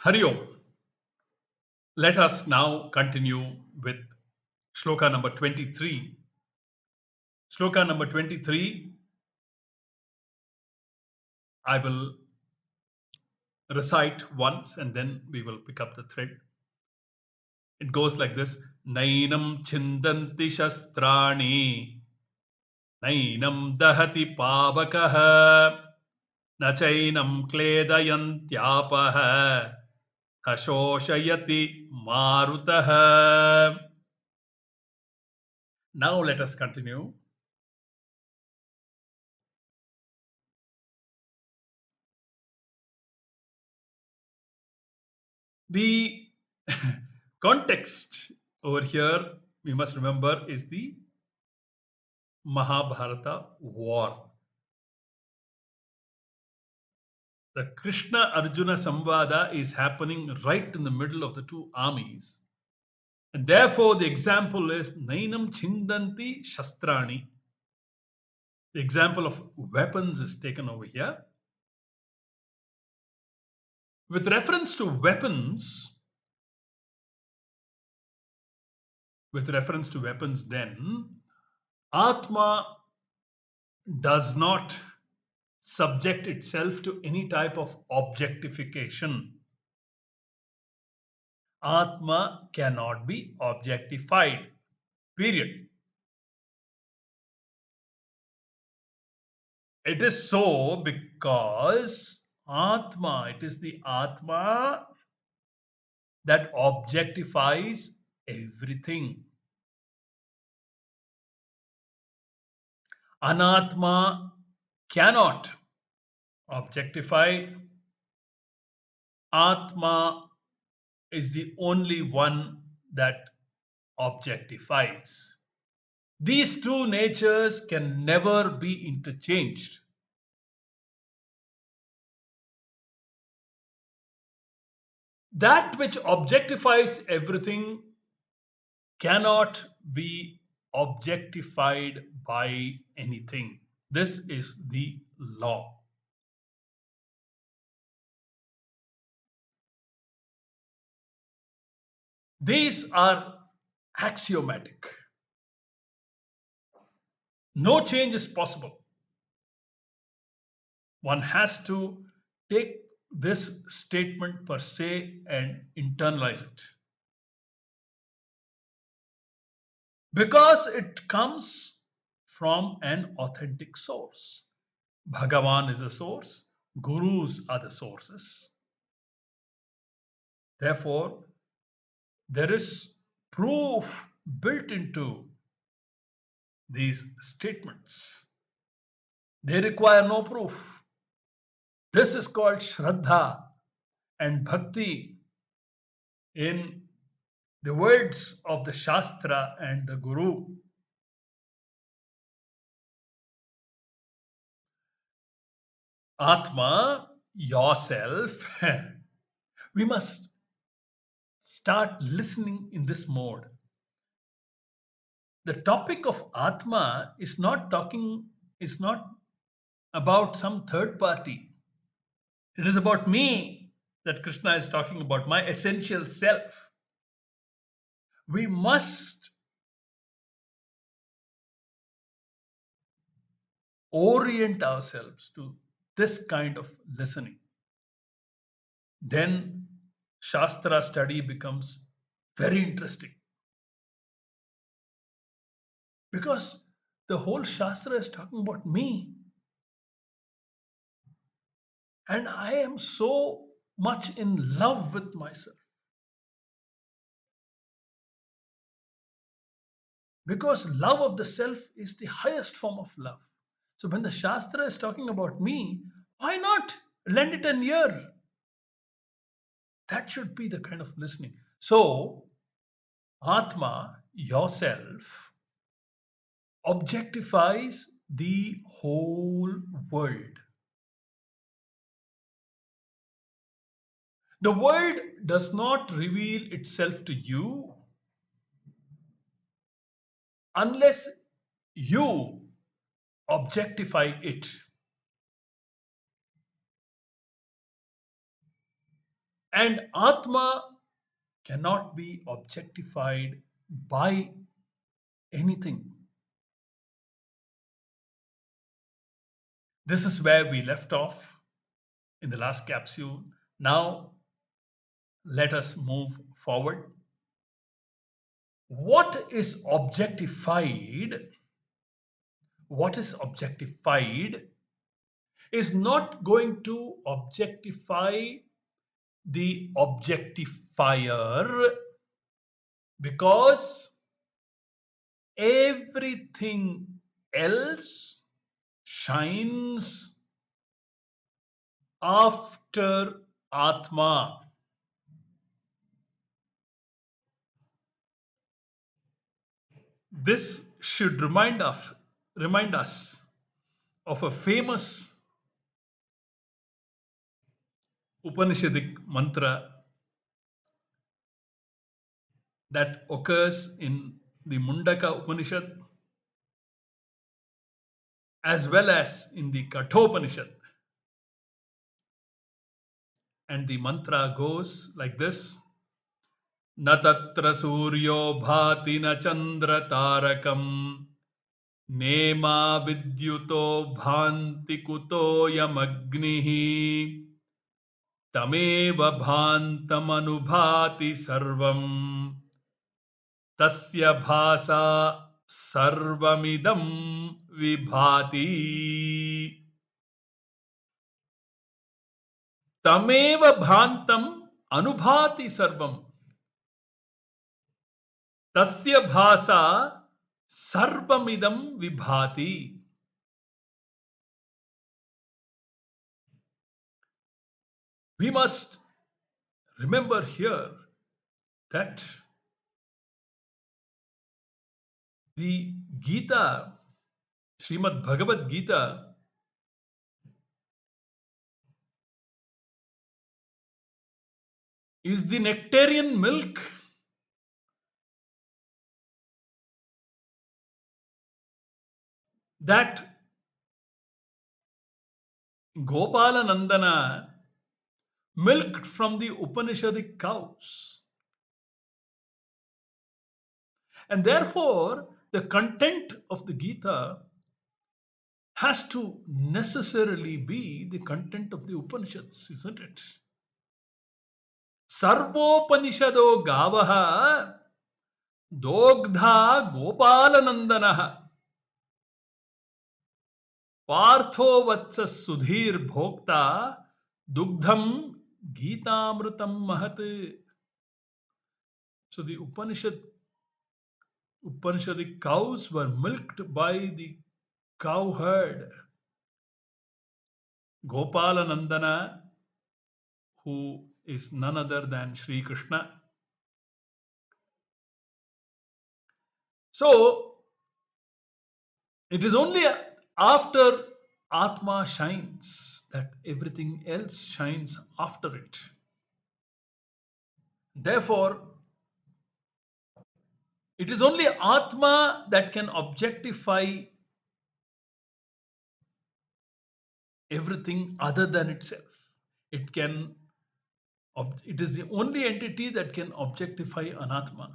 Hari Om. Let us now continue with shloka number 23. Shloka number 23, I will recite once and then we will pick up the thread. It goes like this: Nainam chindanti shastrani, Nainam dahati pavakaha, Nachainam kledayantyapah, Ashoshayati marutaha. Now let us continue. The context over here, we must remember, is the Mahabharata war. The Krishna Arjuna Samvada is happening right in the middle of the two armies. And therefore, the example is Nainam Chindanti Shastrani. The example of weapons is taken over here. With reference to weapons, then, Atma does not subject itself to any type of objectification. Atma cannot be objectified. Period. It is so because it is the Atma that objectifies everything. Anatma cannot objectify. Atma is the only one that objectifies. These two natures can never be interchanged. That which objectifies everything cannot be objectified by anything. This is the law. These are axiomatic. No change is possible. One has to take this statement per se and internalize it. Because it comes from an authentic source. Bhagavan is a source, gurus are the sources. Therefore, there is proof built into these statements. They require no proof. This is called Shraddha and Bhakti in the words of the Shastra and the Guru. Atma, yourself, we must start listening in this mode. The topic of Atma is not about some third party. It is about me that Krishna is talking about, my essential self. We must orient ourselves to this kind of listening. Then Shastra study becomes very interesting. Because the whole Shastra is talking about me. And I am so much in love with myself. Because love of the self is the highest form of love. So when the Shastra is talking about me, why not lend it an ear? That should be the kind of listening. So, Atma, yourself, objectifies the whole world. The world does not reveal itself to you unless you objectify it. And Atma cannot be objectified by anything. This is where we left off in the last capsule. Now, let us move forward. What is objectified? What is objectified is not going to objectify the objectifier, because everything else shines after Atma. This should remind us of a famous Upanishadic mantra that occurs in the Mundaka Upanishad as well as in the Kathopanishad. And the mantra goes like this: न तत्र सूर्यो भाति न चंद्र तारकम नेमा विद्युतो भान्ति कुतोऽयमग्निः तमेव भान्तमनुभाति सर्वम् तस्य भासा सर्वमिदं विभाति. तमेव भान्तम अनुभाति सर्वम तस्य भासा sarvamidam vibhati. We must remember here that the Gita, Shrimad Bhagawad Geetha, is the nectarian milk that Gopalanandana milked from the Upanishadic cows. And therefore, the content of the Gita has to necessarily be the content of the Upanishads, isn't it? Sarvopanishado gavaha dogdha gopalanandanaha partho vatsa sudhir bhokta dugdham Geetamrutam mahat. So the Upanishadic cows were milked by the cow herd Gopalanandana, who is none other than Shri Krishna. So it is only after Atma shines that everything else shines after it. Therefore, it is only Atma that can objectify everything other than itself. It is the only entity that can objectify Anatma.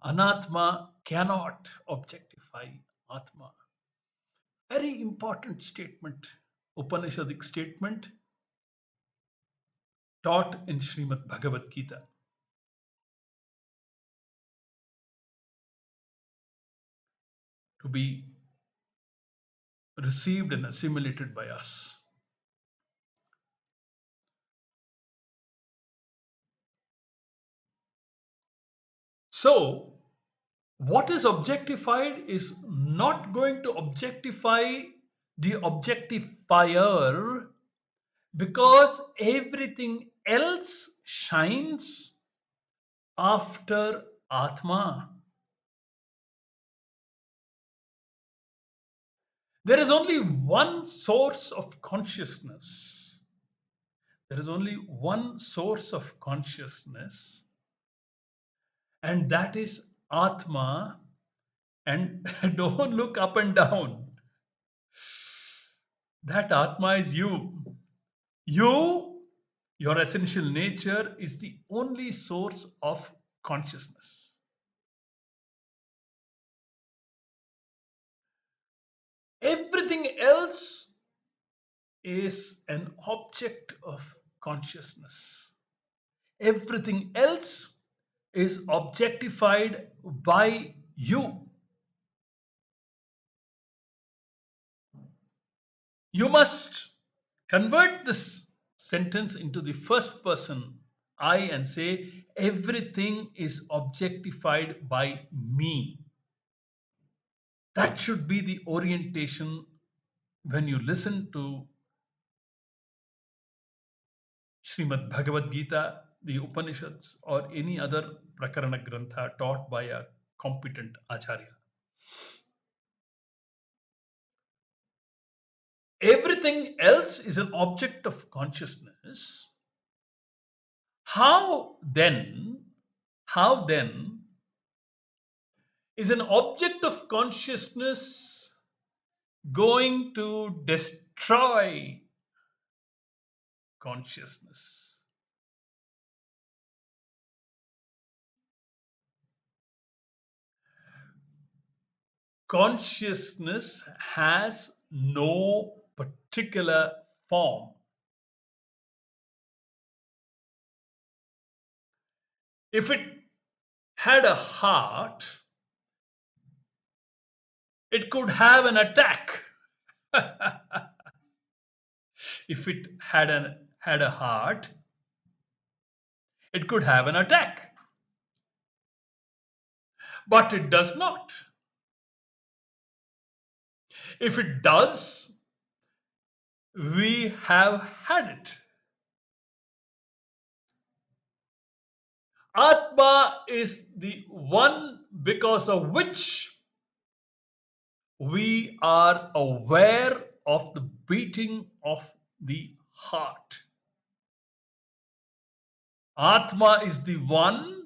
Anatma cannot objectify Atma. Very important statement, Upanishadic statement taught in Shrimad Bhagawad Geetha. To be received and assimilated by us. So, what is objectified is not going to objectify the objectifier, because everything else shines after Atma. There is only one source of consciousness. There is only one source of consciousness, and that is Atma. And don't look up and down. That Atma is you. You Your essential nature is the only source of consciousness. Everything else is an object of consciousness. Everything else is objectified by you. You must convert this sentence into the first person I and say, everything is objectified by me. That should be the orientation when you listen to Shrimad Bhagawad Geetha, the Upanishads, or any other Prakarana Grantha taught by a competent Acharya. Everything else is an object of consciousness. How then, how then is an object of consciousness going to destroy consciousness? Consciousness has no particular form. If it had a heart, it could have an attack. If it had a heart, it could have an attack. But it does not. If it does, we have had it. Atma is the one because of which we are aware of the beating of the heart. Atma is the one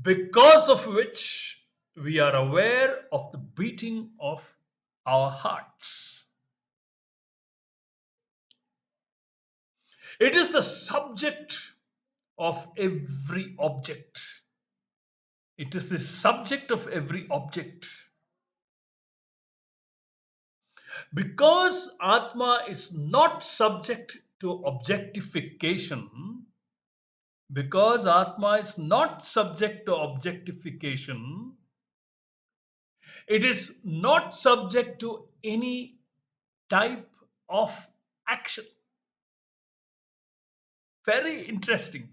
because of which we are aware of the beating of our hearts. It is the subject of every object. It is the subject of every object. Because Atma is not subject to objectification, because Atma is not subject to objectification, it is not subject to any type of action. Very interesting.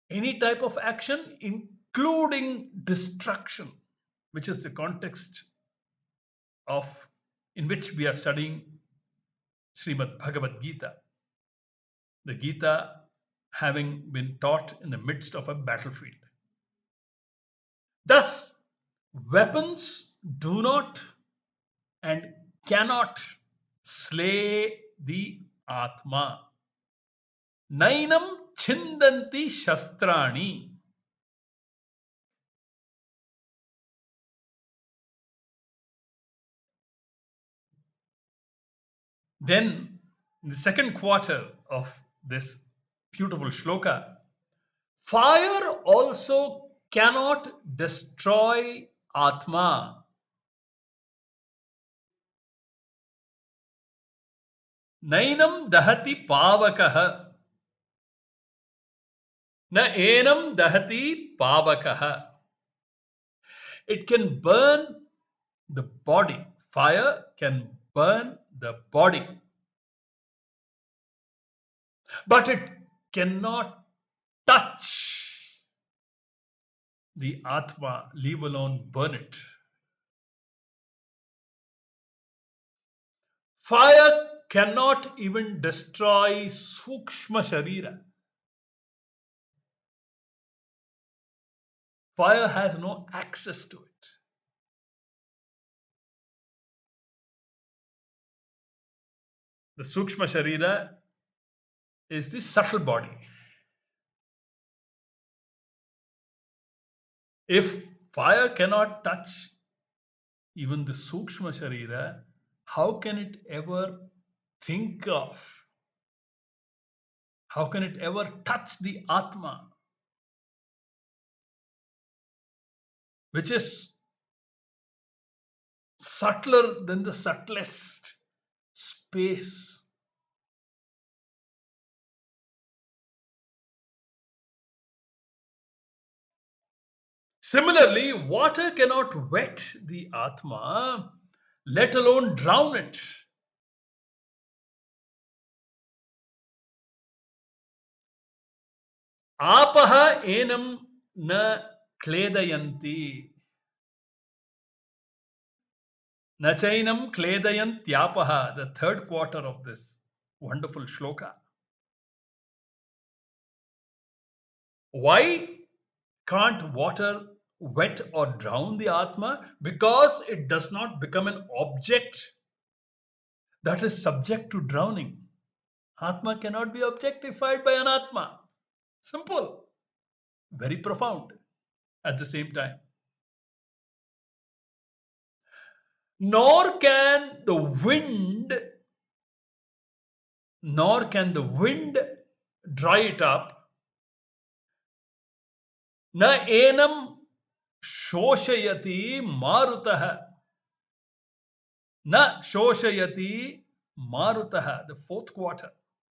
Any type of action, including destruction, which is the context of in which we are studying Shrimad Bhagawad Geetha. The Gita having been taught in the midst of a battlefield. Thus, weapons do not and cannot slay the Atma. Nainam chindanti shastrani. Then, in the second quarter of this beautiful shloka, fire also cannot destroy Atma. Nainam dahati pavakaha. Na enam dahati pavakaha. It can burn the body. Fire can burn the body. But it cannot touch the Atma, leave alone burn it. Fire cannot even destroy Sukshma Sharira. Fire has no access to it. The Sukshma Sharira is the subtle body. If fire cannot touch even the Sukshma Sharira, how can it ever think of, how can it ever touch the Atma, which is subtler than the subtlest space? Similarly, water cannot wet the Atma, let alone drown it. Apaha enam na kledayanti. Nachainam kledayantyaapaha, the third quarter of this wonderful shloka. Why can't water wet or drown the Atma? Because it does not become an object that is subject to drowning. Atma cannot be objectified by an Atma. Simple, very profound at the same time. Nor can the wind, nor can the wind dry it up. Na enam shoshayati marutaha. Na shoshayati marutaha, the fourth quarter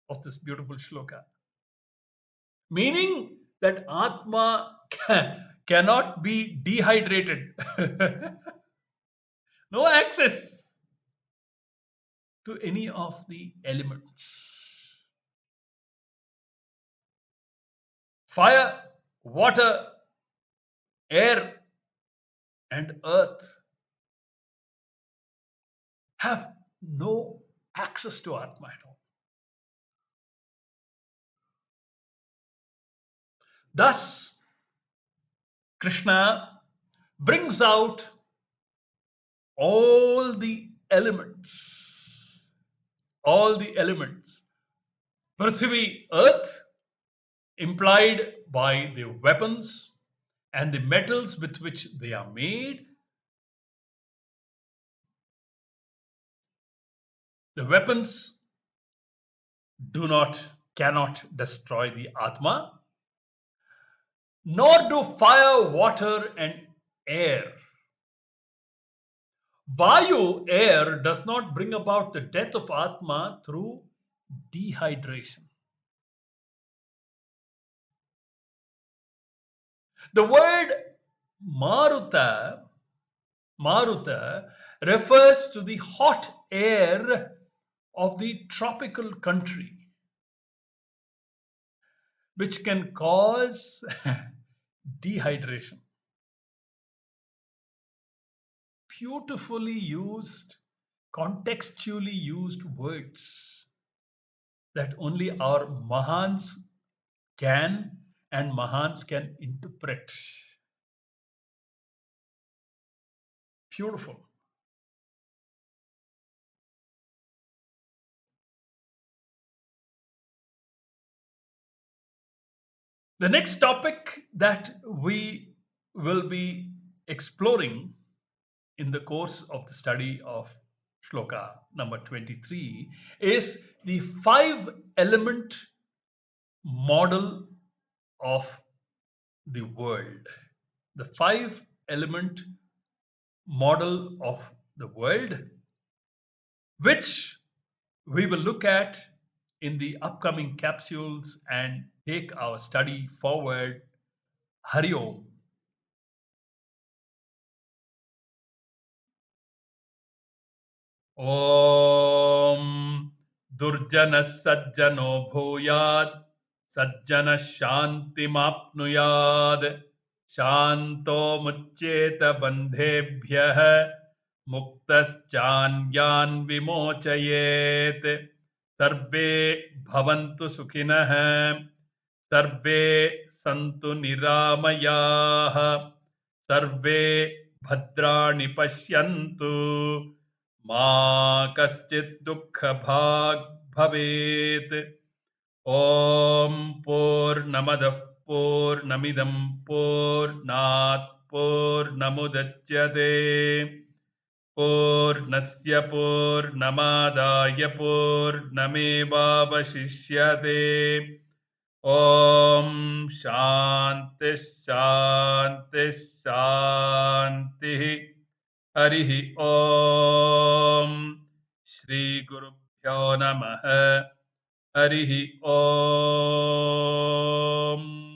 of this beautiful shloka. Meaning that Atma cannot be dehydrated. No access to any of the elements. Fire, water, air, and earth have no access to Atma at all. Thus, Krishna brings out all the elements, all the elements. Prithvi, earth, implied by the weapons and the metals with which they are made. The weapons cannot destroy the Atma, nor do fire, water, and air. Vayu, air, does not bring about the death of Atma through dehydration. The word Maruta, Maruta refers to the hot air of the tropical country, which can cause dehydration. Beautifully used, contextually used words that only our Mahans can and Mahans can interpret. Beautiful. The next topic that we will be exploring in the course of the study of shloka number 23 is the 5-element model of the world. The 5-element model of the world, which we will look at in the upcoming capsules and take our study forward. Hari Om. Om Durjana Sajjano Bhuyad Sajjana Shantimapnuyad Shanto Muccheta Bandhebhyah Muktaschanyan Vimochayet Sarve Bhavantu Sukhinah Sarve Santu Niramayah Sarve Bhadrani Pashyantu Ma kaschit dukha bhag bhavet. Om Purnamadah Purnamidam Purnat Purnamudachyate पूर्णस्य पूर्णमादाय पूर्णमेवावशिष्यते। ॐ शान्ति शान्ति शान्तिः। हरिः ॐ श्रीगुरुभ्यो नमः। हरिः ॐ।